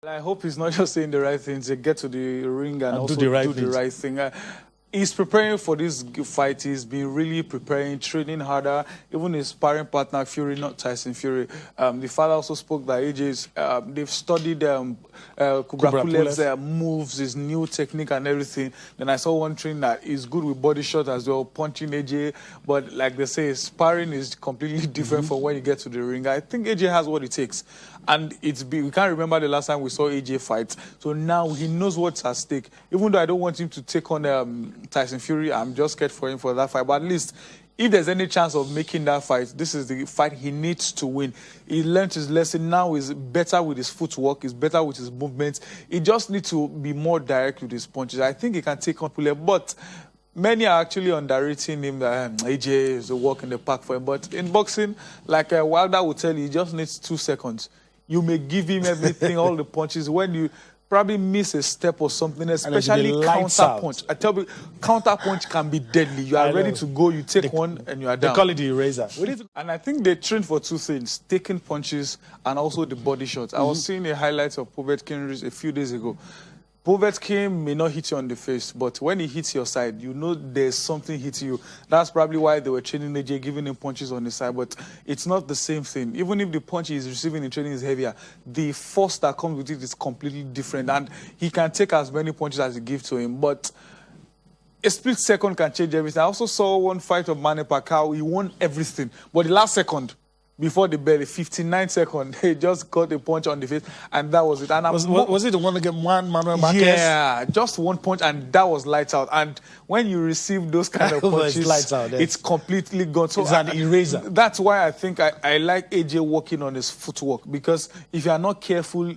I hope he's not just saying the right things. They get to the ring and also do the right thing. He's preparing for this fight. He's been really preparing, training harder. Even his sparring partner, Fury, not Tyson Fury. The father also spoke that AJ's, they've studied Kubrat Pulev's moves, his new technique and everything. Then I saw one training that is good with body shots as well, punching AJ. But like they say, sparring is completely different from when you get to the ring. I think AJ has what it takes. And we can't remember the last time we saw AJ fight. So now he knows what's at stake. Even though I don't want him to take on Tyson Fury, I'm just scared for him for that fight. But at least, if there's any chance of making that fight, this is the fight he needs to win. He learned his lesson. Now he's better with his footwork. He's better with his movements. He just needs to be more direct with his punches. I think he can take on Pulev, but many are actually underrating him. AJ is a walk in the park for him. But in boxing, like Wilder would tell you, he just needs 2 seconds. You may give him everything, all the punches. When you probably miss a step or something, especially counter punch. I tell you, counter punch can be deadly. You are ready to go, you take one, and you are down. They call it the eraser. And I think they train for 2 things, taking punches and also the body shots. I was seeing a highlight of Povetkin a few days ago. Povetkin may not hit you on the face, but when he hits your side, you know there's something hitting you. That's probably why they were training AJ, giving him punches on the side, but it's not the same thing. Even if the punch he's receiving in training is heavier, the force that comes with it is completely different, and he can take as many punches as you give to him, but a split second can change everything. I also saw one fight of Manny Pacquiao. He won everything, but the last second, before the bell, 59 seconds, he just got a punch on the face, and that was it. And was it the one against Manuel Marquez? Yeah, just one punch, and that was lights out. And when you receive those kind of punches, lights out, it's completely gone. So it's an eraser. That's why I think I like AJ working on his footwork, because if you are not careful,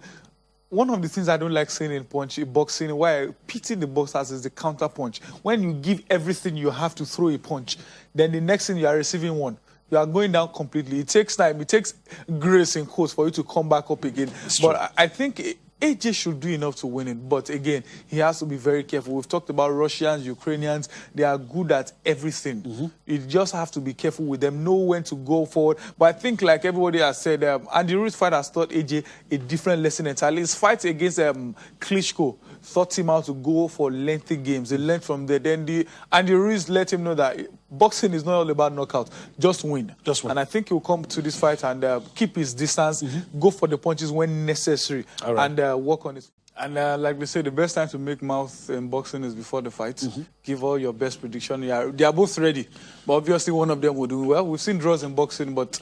one of the things I don't like seeing in boxing, why I pity the boxers, is the counter punch. When you give everything, you have to throw a punch. Then the next thing, you are receiving one. You are going down completely. It takes time. It takes grace in quotes for you to come back up again. But I think AJ should do enough to win it. But again, he has to be very careful. We've talked about Russians, Ukrainians. They are good at everything. You just have to be careful with them, know when to go forward. But I think, like everybody has said, Andy Ruiz fight has taught AJ a different lesson entirely. His fight against Klitschko taught him how to go for lengthy games. They learned from there. Then Andy Ruiz let him know that boxing is not all about knockout. Just win. Just win. And I think he'll come to this fight and keep his distance, go for the punches when necessary, and work on it. And like they say, the best time to make mouth in boxing is before the fight. Give all your best prediction. They are both ready. But obviously one of them will do well. We've seen draws in boxing, but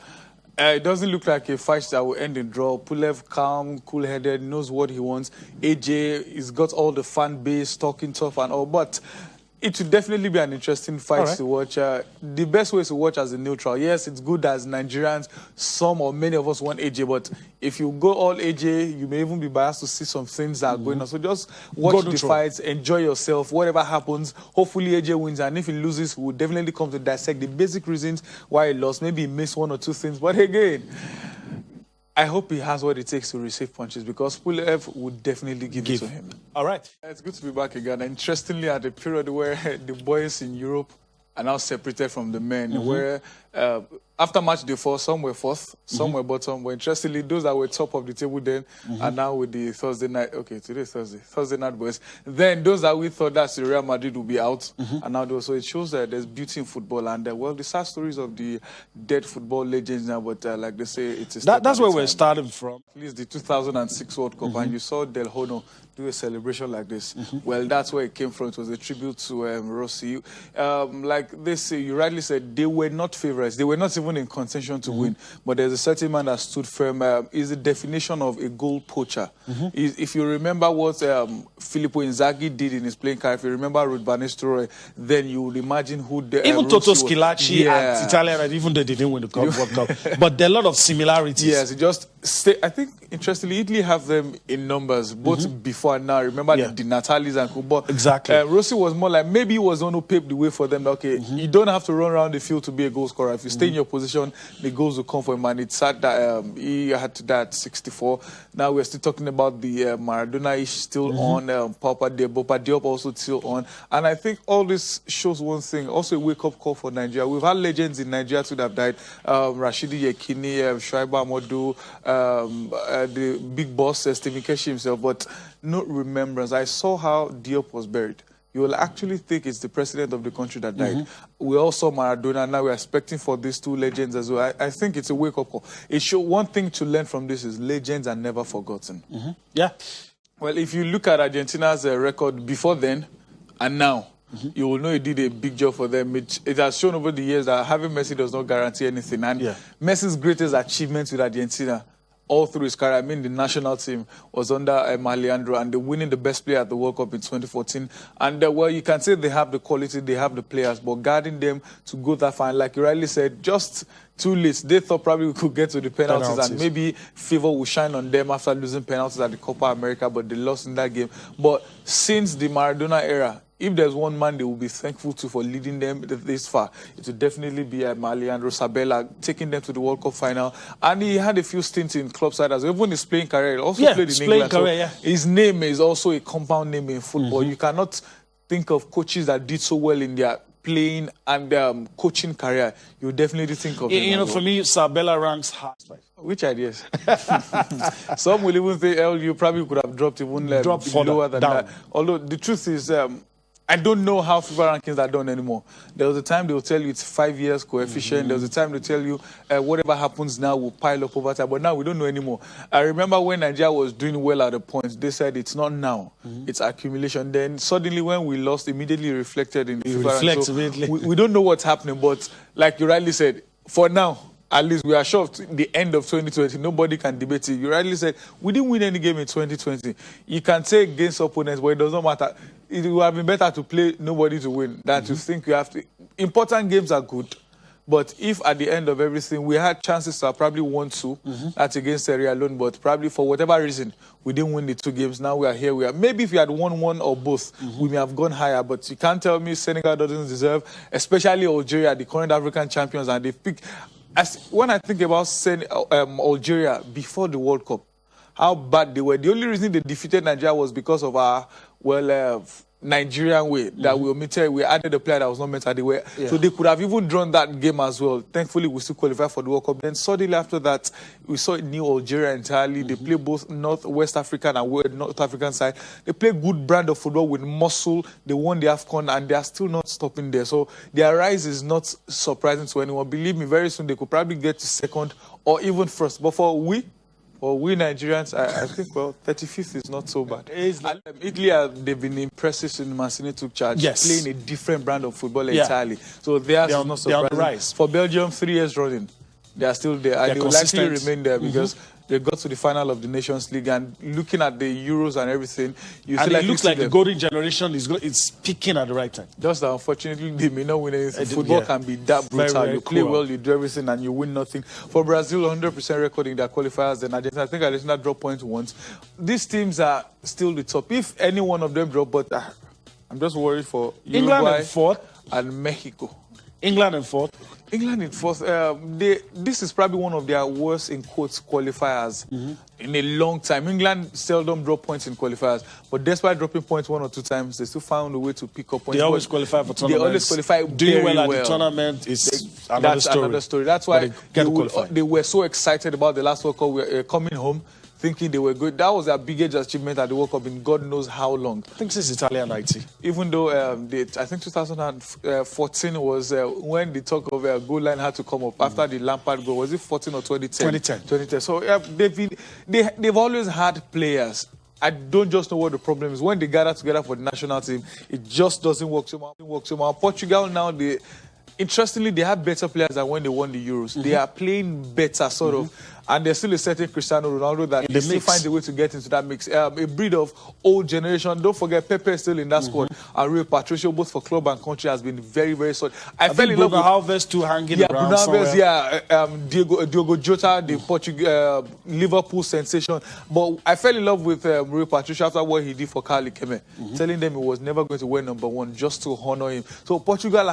it doesn't look like a fight that will end in draw. Pulev, calm, cool-headed, knows what he wants. AJ, he's got all the fan base, talking tough and all. But it will definitely be an interesting fight to watch. The best way to watch as a neutral. Yes, it's good as Nigerians. Some or many of us want AJ, but if you go all AJ, you may even be biased to see some things that are going on. So just watch the fights, enjoy yourself. Whatever happens, hopefully AJ wins. And if he loses, we'll definitely come to dissect the basic reasons why he lost. Maybe he missed 1 or 2 things. But again, I hope he has what it takes to receive punches, because Pulev would definitely give it to him. All right. It's good to be back again. Interestingly, at a period where the boys in Europe are now separated from the men, where after match day 4, some were 4th, some were bottom. But interestingly, those that were top of the table then are now with the Thursday night. Okay, today's Thursday night boys. Then those that we thought that Real Madrid would be out, and now those. So it shows that there's beauty in football, and well, the sad stories of the dead football legends now. But like they say, it's a that's where we're starting from. At least the 2006 World Cup, and you saw Del Hono do a celebration like this. Well, that's where it came from. It was a tribute to Rossi. Like they say, you rightly said, they were not favorites. They were not even in contention to win. But there's a certain man that stood firm. Is the definition of a goal poacher. If you remember what Filippo Inzaghi did in his playing career, if you remember Ruud van Nistelrooy, then you would imagine who the even Toto Schilacci and Italian, even though they didn't win the World Cup. But there are a lot of similarities. Yes, it just I think interestingly, Italy have them in numbers, both before and now. Remember the Natalis and Kubo. Exactly. Rossi was more like, maybe he was the one who paved the way for them. Okay, you don't have to run around the field to be a goal scorer. If you stay in your position, the goals will come for him. And it's sad that he had to die at 64. Now we're still talking about the Maradona is still on, Papa Diop also still on. And I think all this shows one thing, also a wake-up call for Nigeria. We've had legends in Nigeria too that have died. Rashidi Yekini, Shuaibu Amodu, the big boss, Stephen Keshi himself, but no remembrance. I saw how Diop was buried. You will actually think it's the president of the country that died. We all saw Maradona, now we're expecting for these two legends as well. I think it's a wake-up call. One thing to learn from this is legends are never forgotten. Yeah. Well, if you look at Argentina's record before then and now, you will know he did a big job for them. It has shown over the years that having Messi does not guarantee anything. And Messi's greatest achievement with Argentina all through his career, I mean, the national team was under Leandro, and they're winning the best player at the World Cup in 2014. And, well, you can say they have the quality, they have the players, but guarding them to go that far, like you rightly said, just too late. They thought probably we could get to the penalties and maybe favor will shine on them after losing penalties at the Copa America, but they lost in that game. But since the Maradona era, if there's one man they will be thankful to for leading them this far, it will definitely be Leandro Sabella, taking them to the World Cup final. And he had a few stints in club side as well. Even his playing career, he also played in England. His name is also a compound name in football. You cannot think of coaches that did so well in their playing and coaching career. You definitely think of him. You know, for me, Sabella ranks high. Which ideas? Some will even say, you probably could have dropped even lower than that. Although the truth is, I don't know how FIFA rankings are done anymore. There was a time they will tell you it's 5 years coefficient. There was a time they tell you whatever happens now will pile up over time. But now we don't know anymore. I remember when Nigeria was doing well at the points, they said it's not now, it's accumulation. Then suddenly when we lost, immediately reflected in FIFA rankings. So we don't know what's happening. But like you rightly said, for now, at least we are sure of the end of 2020. Nobody can debate it. You rightly said, we didn't win any game in 2020. You can say against opponents, but it doesn't matter. It would have been better to play nobody to win than to think you have to. Important games are good, but if at the end of everything we had chances to probably won two, that's against Serie alone, but probably for whatever reason, we didn't win the two games. Now we are here. Maybe if we had won one or both, we may have gone higher, but you can't tell me Senegal doesn't deserve, especially Algeria, the current African champions, and they pick. When I think about Algeria before the World Cup, how bad they were. The only reason they defeated Nigeria was because of our, Nigerian way that we omitted. We added a player that was not meant to way. So they could have even drawn that game as well. Thankfully, we still qualified for the World Cup. Then suddenly after that, we saw a new Algeria entirely. They play both West African and North African side. They play good brand of football with muscle. They won the AFCON and they are still not stopping there. So their rise is not surprising to anyone. Believe me, very soon they could probably get to second or even first. But for we Nigerians, I think, 35th is not so bad. Italy, they've been impressive since Mancini took charge, playing a different brand of football entirely. So they are not surprising. On the rise. For Belgium, 3 years running, they are still there. And they will likely remain there because they got to the final of the Nations League, and looking at the Euros and everything, it looks like the golden generation is peaking at the right time. Just unfortunately, they may not win anything. Football can be that brutal. You play well, you do everything, and you win nothing. For Brazil, 100% record in their qualifiers. Then Argentina, I think Argentina dropped points once. These teams are still the top. If any one of them drop, but I'm just worried for Uruguay and Mexico. England in fourth. England in fourth. This is probably one of their worst, in quotes, qualifiers in a long time. England seldom drop points in qualifiers, but despite dropping points 1 or 2 times, they still found a way to pick up points. They always qualify for tournaments. They always qualify doing well at the tournament. That's another story. That's why they were so excited about the last World Cup coming home, thinking they were good. That was their biggest achievement at the World Cup in God knows how long. I think since Italian 90. Even though I think 2014 was when the talk of goal line had to come up after the Lampard goal. Was it 14 or 2010? 2010. So they've always had players. I don't just know what the problem is. When they gather together for the national team, it just doesn't work so well. Portugal now, interestingly, they have better players than when they won the Euros. They are playing better, sort of. And there's still a certain Cristiano Ronaldo that they still find a way to get into that mix. A breed of old generation. Don't forget, Pepe is still in that squad. And Rui Patricio, both for club and country, has been very, very solid. I fell in love with Alves too, hanging around somewhere. Diogo Jota, the Liverpool sensation. But I fell in love with Rui Patricio after what he did for Carly Keme, telling them he was never going to wear #1 just to honor him. So Portugal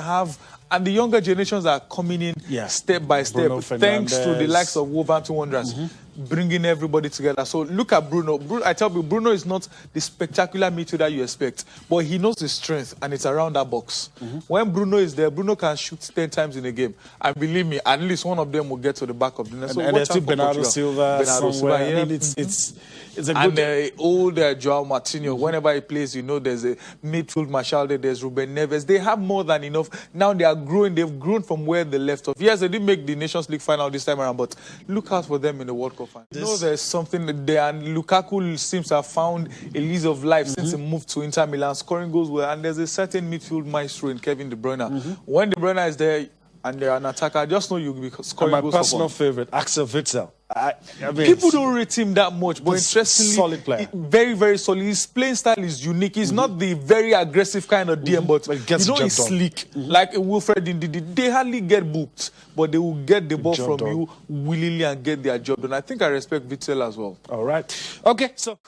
and the younger generations are coming in step by step, thanks to the likes of Wolverhampton Wanderers. bringing everybody together. So look at Bruno. I tell you, Bruno is not the spectacular midfielder you expect, but he knows his strength, and it's around that box. When Bruno is there, Bruno can shoot 10 times in a game. And believe me, at least one of them will get to the back of the net. So and there's still Bernardo Silva somewhere. Yeah. I mean, it's a good... And old Joao Martinho, whenever he plays, you know, there's a midfield Marshall, there's Ruben Neves. They have more than enough. Now they are growing. They've grown from where they left off. Yes, they didn't make the Nations League final this time around, but look out for them in the World Cup final. You know, there's something there, and Lukaku seems to have found a lease of life since he moved to Inter Milan, scoring goals well, and there's a certain midfield maestro in Kevin De Bruyne. When De Bruyne is there and they're an attacker, just know you'll be scoring goals. My personal favorite, Axel Witsel. I mean, people don't rate him that much, but interestingly, solid player. Very, very solid. His playing style is unique. He's not the very aggressive kind of DM, but you know, he's sleek. Like Wilfred Ndidi, they hardly get booked, but they will get the ball from you willingly and get their job done. I think I respect Witsel as well. All right. Okay, so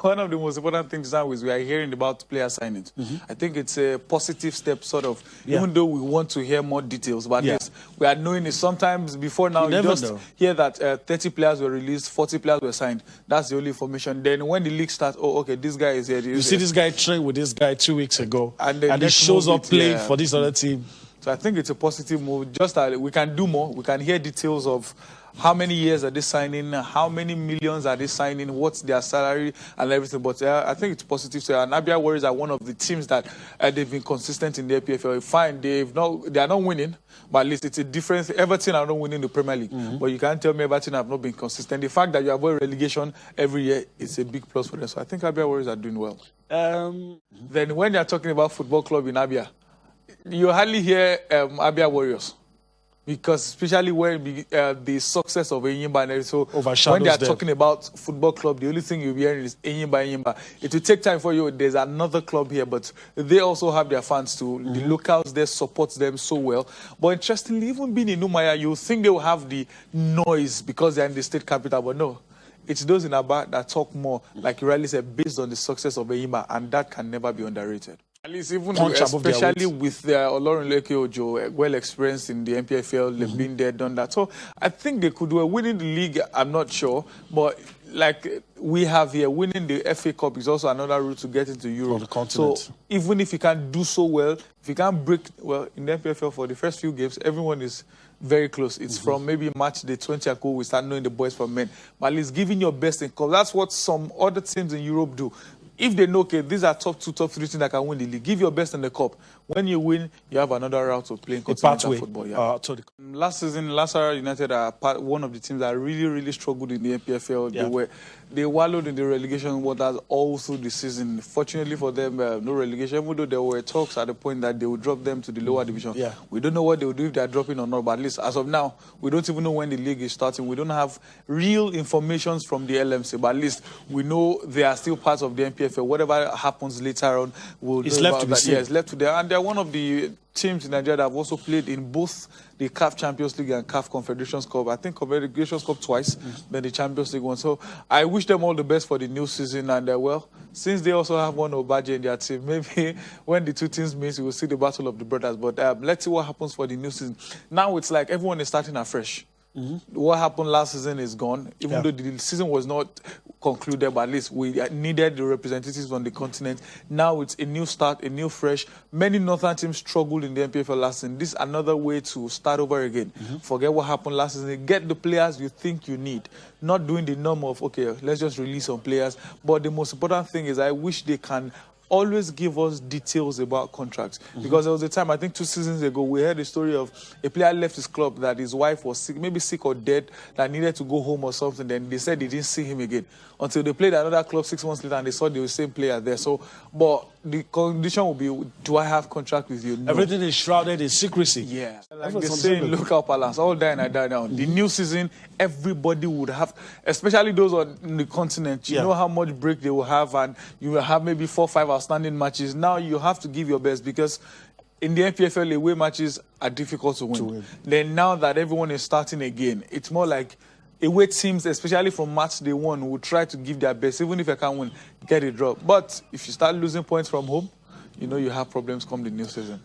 one of the most important things now is we are hearing about player signings. I think it's a positive step, sort of, even though we want to hear more details. But yes, we are knowing it. Sometimes before now, you just hear that 30 players were released, 40 players were signed. That's the only information. Then when the league starts, oh, okay, this guy is here. You see this guy train with this guy 2 weeks ago, and he shows up playing for this other team. So I think it's a positive move. Just that we can do more. We can hear details of how many years are they signing, how many millions are they signing, what's their salary and everything. But I think it's positive. So Abia Warriors are one of the teams that they've been consistent in the NPFL. Fine, they are not winning, but at least it's a difference. Everton are not winning the Premier League, but you can't tell me Everton have not been consistent. The fact that you avoid relegation every year is a big plus for them. So I think Abia Warriors are doing well. Then when you're talking about football club in Abia, you hardly hear Abia Warriors. Because especially when the success of Enyimba, so when they are talking about football club, the only thing you'll be hearing is Enyimba. It will take time for you. There's another club here, but they also have their fans too. The locals there support them so well. But interestingly, even being in Umaya, you think they will have the noise because they're in the state capital, but no. It's those in Aba that talk more, like you rightly said, based on the success of Enyimba, and that can never be underrated. At least even especially with Olorunleke Ojo, well experienced in the NPFL, they've been there, done that. So I think they could do winning the league. I'm not sure, but like we have here, winning the FA Cup is also another route to get into Europe. On the continent. So even if you can't do so well, if you can't break in the NPFL for the first few games, everyone is very close. It's from maybe March the 20th we start knowing the boys from men. But at least giving your best in cup. That's what some other teams in Europe do. If they know, okay, these are top 2, top 3 teams that can win the league, give your best in the cup. When you win, you have another route of playing continental football. Last season, Lazara United are one of the teams that really, really struggled in the NPFL. They wallowed in the relegation waters all through the season. Fortunately for them, no relegation, even though there were talks at the point that they would drop them to the lower division. We don't know what they will do if they are dropping or not, but at least as of now, we don't even know when the league is starting. We don't have real information from the LMC, but at least we know they are still part of the NPFL. Whatever happens later on, we'll it's know left about to be that. seen. It's left to them. And they're one of the teams in Nigeria that have also played in both the CAF Champions League and CAF Confederations Cup. I think Confederations Cup twice, then the Champions League one. So I wish them all the best for the new season. And well, since they also have one Obaje in their team, maybe when the two teams meet, we will see the battle of the brothers. But let's see what happens for the new season. Now it's like everyone is starting afresh. What happened last season is gone. Even though the season was not concluded, but at least we needed the representatives on the continent. Now it's a new start, a new fresh. Many northern teams struggled in the NPFL last season. This is another way to start over again. Forget what happened last season. Get the players you think you need. Not doing the norm of, okay, let's just release some players. But the most important thing is I wish they can always give us details about contracts. Because there was a time, I think 2 seasons ago, we heard a story of a player left his club that his wife was sick, maybe sick or dead, that needed to go home or something. Then they said they didn't see him again until they played another club 6 months later and they saw the same player there. So, but the condition will be, do I have contract with you? No. Everything is shrouded in secrecy. Yeah. Like they say in local balance, all die and I die now. The new season, everybody would have, especially those on the continent, you know how much break they will have, and you will have maybe 4 or 5 outstanding matches. Now you have to give your best because in the NPFL, away matches are difficult to win. Then now that everyone is starting again, it's more like away teams, especially from match day 1, will try to give their best, even if I can't win, get a draw. But if you start losing points from home, you know you have problems come the new season.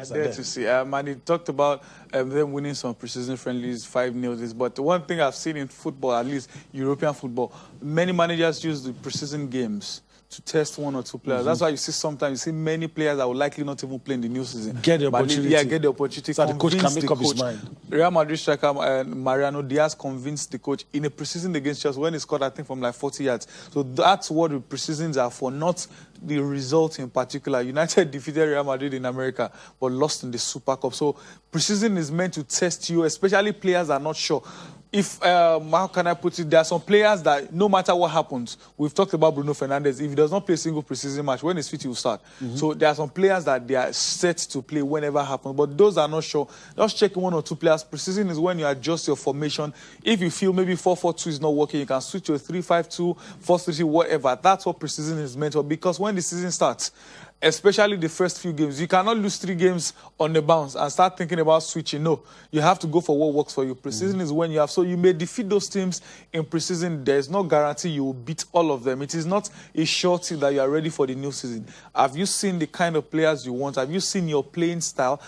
There to see. And he talked about them winning some preseason friendlies, 5-0. But one thing I've seen in football, at least European football, many managers use the preseason games to test one or two players. That's why you see sometimes you see many players that will likely not even play in the new season. Get the opportunity. Get the opportunity. So the coach can make up his mind. Real Madrid striker Mariano Diaz convinced the coach in a preseason against Chelsea when he scored, I think, from like 40 yards. So that's what the preseasons are for, not the result in particular. United defeated Real Madrid in America, but lost in the Super Cup. So preseason is meant to test you, especially players that are not sure. If, how can I put it, there are some players that no matter what happens, we've talked about Bruno Fernandes, if he does not play a single preseason match, when he's fit, he will start. So there are some players that they are set to play whenever happens, but those are not sure. Just check one or two players. Preseason is when you adjust your formation. If you feel maybe 4-4-2 is not working, you can switch to a 3-5-2, 4-3-3, whatever. That's what preseason is meant for, because when the season starts, especially the first few games, you cannot lose 3 games on the bounce and start thinking about switching. No, you have to go for what works for you. Preseason is when you have, so you may defeat those teams in preseason. There's no guarantee you will beat all of them. It is not a sure thing that you are ready for the new season. Have you seen the kind of players you want? Have you seen your playing style?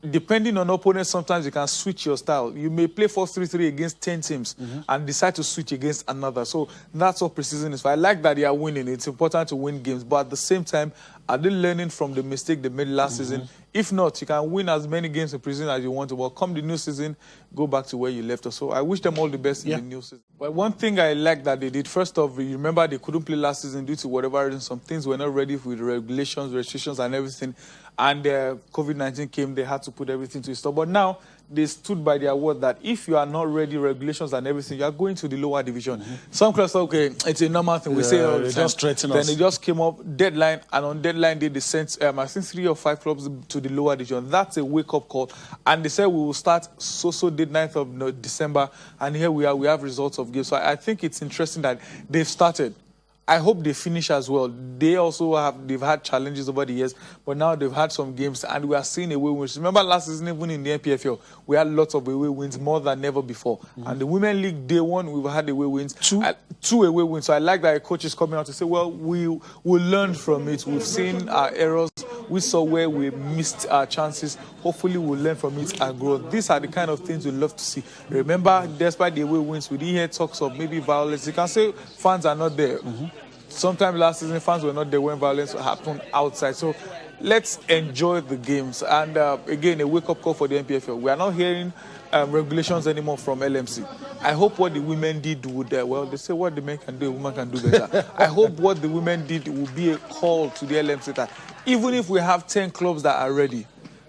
Depending on opponents, sometimes you can switch your style. You may play 4-3-3 against 10 teams and decide to switch against another. So that's what preseason is for. I like that they are winning. It's important to win games. But at the same time, are they learning from the mistake they made last season? If not, you can win as many games in preseason as you want to. But come the new season, go back to where you left us. So I wish them all the best in the new season. But one thing I like that they did, first off, you remember they couldn't play last season due to whatever reason. Some things were not ready with regulations, restrictions, and everything. And COVID-19 came, they had to put everything to stop. But now, they stood by their word that if you are not ready, regulations and everything, you are going to the lower division. Some clubs say, okay, it's a normal thing. We say all the time. Then they just came up, deadline, and on deadline day, they sent, I think 3 or 5 clubs to the lower division. That's a wake-up call. And they said we will start date 9th of December, and here we are, we have results of games. So I think it's interesting that they've started. I hope they finish as well. They also they've had challenges over the years, but now they've had some games and we are seeing away wins. Remember last season, even in the NPFL, we had lots of away wins, more than ever before. And the Women League, day one, we've had away wins. 2 away wins. So I like that a coach is coming out to say, well, we'll learn from it. We've seen our errors. We saw where we missed our chances. Hopefully we'll learn from it and grow. These are the kind of things we love to see. Remember, despite the away wins, we didn't hear talks of maybe violence. You can say fans are not there. Sometimes last season, fans were not there when violence happened outside. So let's enjoy the games. And again, a wake-up call for the NPFL. We are not hearing regulations anymore from LMC. I hope what the women did would, well, they say what the men can do, a woman can do better. I hope what the women did will be a call to the LMC that even if we have 10 clubs that are ready,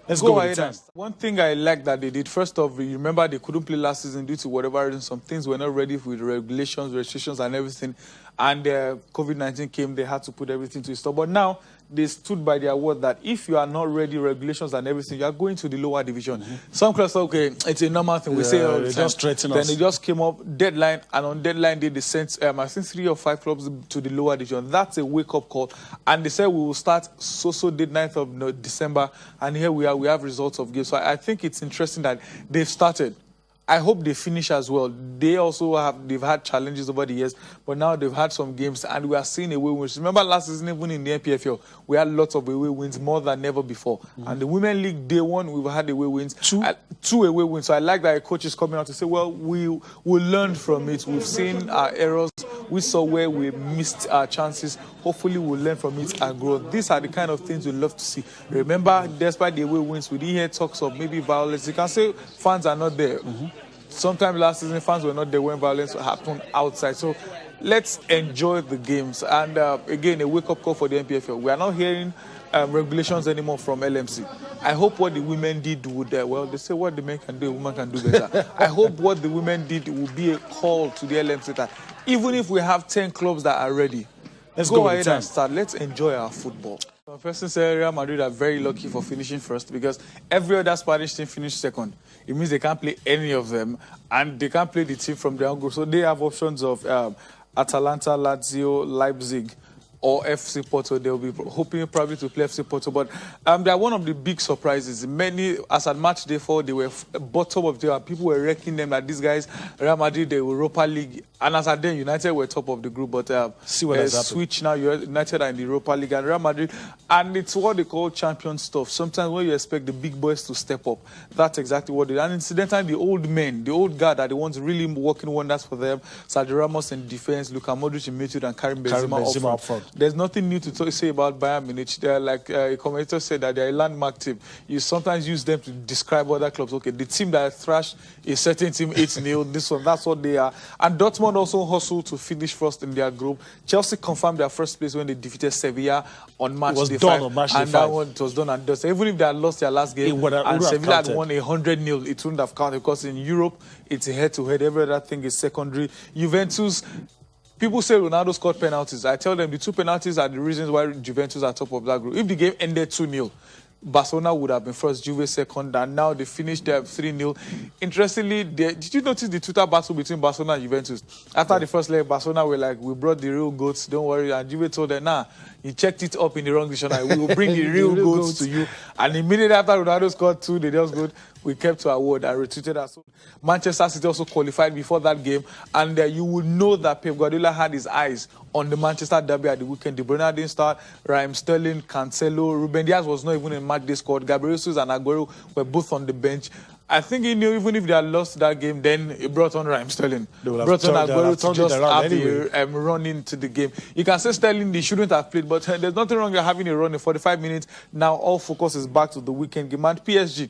let's go ahead. One thing I like that they did, first off, you remember they couldn't play last season due to whatever reason. Some things were not ready with regulations, restrictions, and everything. And COVID-19 came, they had to put everything to stop. But now, they stood by their word that if you are not ready, regulations and everything, you are going to the lower division. Some clubs say, okay, it's a normal thing. We say all the time. Then they just came up, deadline, and on deadline day, they sent, I think 3 or 5 clubs to the lower division. That's a wake-up call. And they said we will start date 9th of December, and here we are, we have results of games. So I think it's interesting that they've started. I hope they finish as well. They also they've had challenges over the years, but now they've had some games and we are seeing away wins. Remember last season, even in the NPFL, we had lots of away wins, more than ever before. And the Women League, day one, we've had away wins. 2 away wins. So I like that a coach is coming out to say, well, we'll learn from it. We've seen our errors. We saw where we missed our chances. Hopefully we'll learn from it and grow. These are the kind of things we love to see. Remember, despite the away wins, we didn't hear talks of maybe violence. You can say fans are not there. Sometimes last season, fans were not there when violence happened outside. So let's enjoy the games. And again, a wake-up call for the NPFL. We are not hearing regulations anymore from LMC. I hope what the women did would, well, they say what the men can do, a woman can do better. I hope what the women did will be a call to the LMC that even if we have 10 clubs that are ready, let's go ahead and start. Let's enjoy our football. Some persons say Real Madrid are very lucky for finishing first because every other Spanish team finished second. It means they can't play any of them, and they can't play the team from their own group. So they have options of Atalanta, Lazio, Leipzig, or FC Porto. They'll be hoping probably to play FC Porto. But they're one of the big surprises. Many, as at match day 4, they were bottom of the. People were wrecking them like these guys. Real Madrid, the Europa League, and as at then, United were top of the group. But see what has happened. Switch now. United are in the Europa League and Real Madrid, and it's what they call champion stuff. Sometimes when you expect the big boys to step up, that's exactly what they do. And incidentally, the old men, the old guard, are the ones really working wonders for them. Sergio Ramos in defense, Luka Modric in midfield, and Karim Benzema up front. There's nothing new to say about Bayern Munich. They're like a commentator said that they're a landmark team. You sometimes use them to describe other clubs. Okay, the team that thrashed a certain team 8-0, this one, that's what they are. And Dortmund also hustled to finish first in their group. Chelsea confirmed their first place when they defeated Sevilla on match day 5. And that one, it was done and dusted. Even if they had lost their last game and Sevilla had won 100-0, it wouldn't have counted because in Europe, it's a head-to-head. Every other thing is secondary. Juventus, people say Ronaldo scored penalties. I tell them the 2 penalties are the reasons why Juventus are top of that group. If the game ended 2-0, Barcelona would have been first, Juve second, and now they finished there 3-0. Interestingly, did you notice the Twitter battle between Barcelona and Juventus? After the first leg, Barcelona were like, we brought the real goats, don't worry. And Juve told them, nah, you checked it up in the wrong dictionary. We will bring the real goats to you. And immediately after Ronaldo scored 2, they just go, we kept to our word and retweeted us. So Manchester City also qualified before that game. And you would know that Pep Guardiola had his eyes on the Manchester derby at the weekend. De Bruyne didn't start. Raheem Sterling, Cancelo, Ruben Dias was not even in match day squad. Gabriel Jesus and Aguero were both on the bench. I think he knew even if they had lost that game, then he brought on Raheem Sterling. Brought on Aguero to just have the run into the game. You can say Sterling, they shouldn't have played, but there's nothing wrong with having a run in 45 minutes. Now all focus is back to the weekend game. And PSG,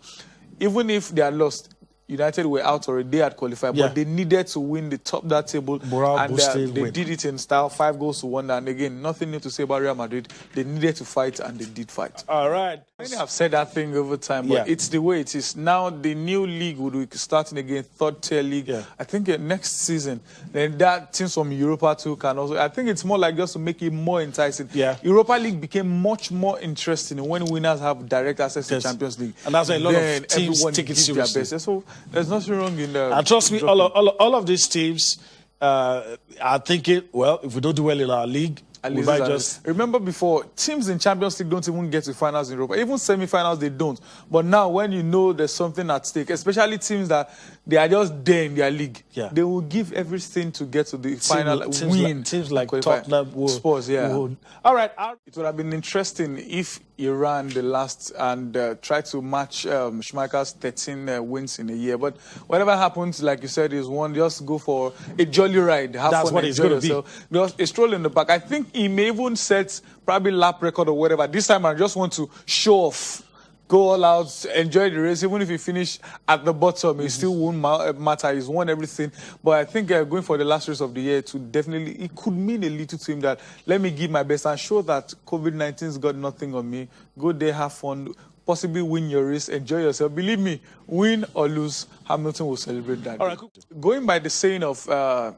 even if they had lost, United were out already. They had qualified, but they needed to win the top of that table. And they did it in style, 5-1. And again, nothing new to say about Real Madrid. They needed to fight, and they did fight. All right. Many have said that thing over time, but it's the way it is. Now the new league will be starting again, 3rd-tier league. I think next season, then that teams from Europa too can also. I think it's more like just to make it more enticing. Europa League became much more interesting when winners have direct access to Champions League, and that's a lot of teams take it seriously. So there's nothing wrong in that. And trust me, all of these teams are thinking, well, if we don't do well in our league, we might just... Remember before, teams in Champions League don't even get to finals in Europa. Even semi-finals, they don't. But now, when you know there's something at stake, especially teams that they are just there in their league, they will give everything to get to the final win. Teams like Tottenham, Spurs, All right. It would have been interesting if Iran the last and tried to match Schmeichel's 13 wins in a year. But whatever happens, like you said, is one, just go for a jolly ride. Have That's fun, what it's going to be. Just a stroll in the park. I think he may even set probably lap record or whatever. This time I just want to show off. Go all out, enjoy the race. Even if he finish at the bottom, it still won't matter. He's won everything. But I think going for the last race of the year to definitely, it could mean a little to him that let me give my best and show that COVID-19's got nothing on me. Go there, have fun, possibly win your race, enjoy yourself. Believe me, win or lose, Hamilton will celebrate that. All right. Going by the saying of,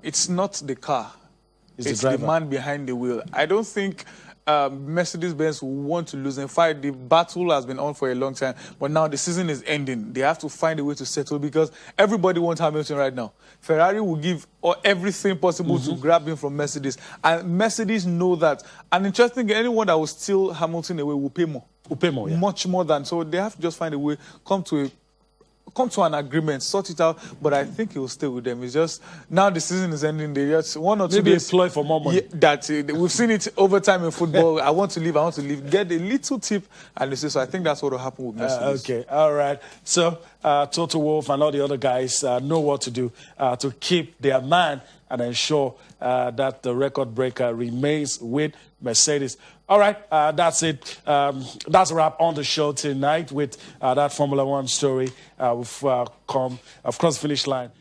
it's not the car, it's the man behind the wheel. I don't think Mercedes-Benz want to lose. In fact, the battle has been on for a long time, but now the season is ending. They have to find a way to settle because everybody wants Hamilton right now. Ferrari will give everything possible to grab him from Mercedes, and Mercedes know that. And interesting, anyone that will steal Hamilton away will pay more. Much more than. So they have to just find a way, come to an agreement, sort it out, but I think he will stay with them. It's just, now the season is ending, they just 1 or 2 Maybe days. Employ for more money. We've seen it over time in football. I want to leave, Get a little tip, and they say, so I think that's what will happen with Mercedes. Okay, all right. So, Toto Wolff and all the other guys know what to do to keep their man and ensure that the record breaker remains with Mercedes. All right, that's it. That's a wrap on the show tonight with that Formula One story. We've come across the finish line.